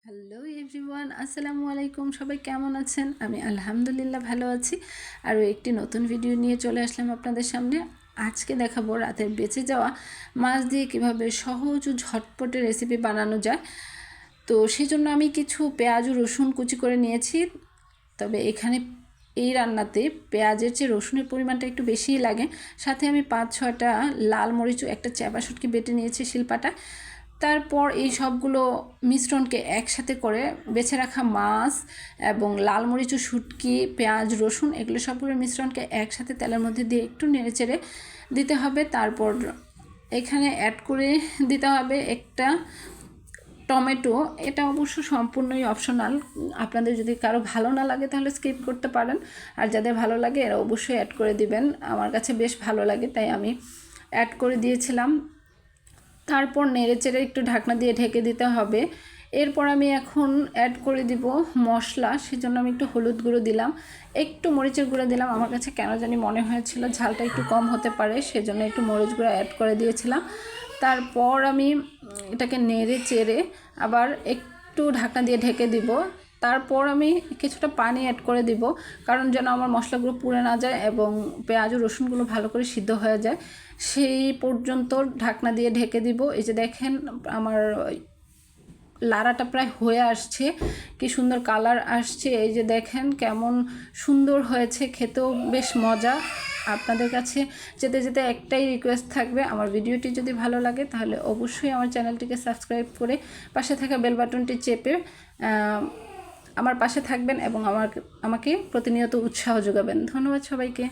Hello everyone, আসসালামু আলাইকুম। সবাই কেমন আছেন? আমি আলহামদুলিল্লাহ ভালো আছি। আরও একটি নতুন ভিডিও নিয়ে চলে আসলাম আপনাদের সামনে। আজকে দেখাবো রাতের বেঁচে যাওয়া মাছ দিয়ে কীভাবে সহজ ও ঝটপটে রেসিপি বানানো যায়। তো সেই জন্য আমি কিছু পেঁয়াজ ও রসুন কুচি করে নিয়েছি। তবে এখানে এই রান্নাতে পেঁয়াজের চেয়ে রসুনের পরিমাণটা একটু বেশিই লাগে। সাথে আমি 5-6টা লাল মরিচ ও একটা চ্যাপা শুটকি বেটে নিয়েছি শিলপাটা। তারপর এই সবগুলো মিশ্রণকে একসাথে করে বেছে রাখা মাছ এবং লাল মরিচ ও শুটকি, পেঁয়াজ, রসুন এগুলো সবগুলোর মিশ্রণকে একসাথে তেলের মধ্যে দিয়ে একটু নেড়েচেড়ে দিতে হবে। তারপর এখানে অ্যাড করে দিতে হবে একটা টমেটো। এটা অবশ্য সম্পূর্ণই অপশনাল, আপনাদের যদি কারো ভালো না লাগে তাহলে স্কিপ করতে পারেন, আর যাদের ভালো লাগে এরা অবশ্যই অ্যাড করে দিবেন। আমার কাছে বেশ ভালো লাগে তাই আমি অ্যাড করে দিয়েছিলাম। তারপর নেড়েচেড়ে একটু ঢাকনা দিয়ে ঢেকে দিতে হবে। এরপর আমি এখন অ্যাড করে দিব মশলা। সেজন্য আমি একটু হলুদ গুঁড়ো দিলাম, একটু মরিচের গুঁড়ো দিলাম। আমার কাছে কেন জানি মনে হয়েছিল ঝালটা একটু কম হতে পারে, সেজন্য একটু মরিচ গুঁড়ো অ্যাড করে দিয়েছিলাম। তারপর আমি এটাকে নেড়ে চেড়ে আবার একটু ঢাকনা দিয়ে ঢেকে দিব। তারপর আমি কিছুটা পানি অ্যাড করে দিব, কারণ যেন আমার মশলাগুলো পুড়ে না যায় এবং পেঁয়াজ ও রসুনগুলো ভালো করে সিদ্ধ হয়ে যায়। সেই পর্যন্ত ঢাকনা দিয়ে ঢেকে দিব। এই যে দেখেন আমার লাড়াটা প্রায় হয়ে আসছে, কি সুন্দর কালার আসছে। এই যে দেখেন কেমন সুন্দর হয়েছে, খেতেও বেশ মজা। আপনাদের কাছে যেতে যেতে একটাই রিকোয়েস্ট থাকবে, আমার ভিডিওটি যদি ভালো লাগে তাহলে অবশ্যই আমার চ্যানেলটিকে সাবস্ক্রাইব করে পাশে থাকা বেল বাটনটি চেপে আমার পাশে থাকবেন এবং আমাকে প্রতিনিয়ত উৎসাহ যোগাবেন। ধন্যবাদ সবাইকে।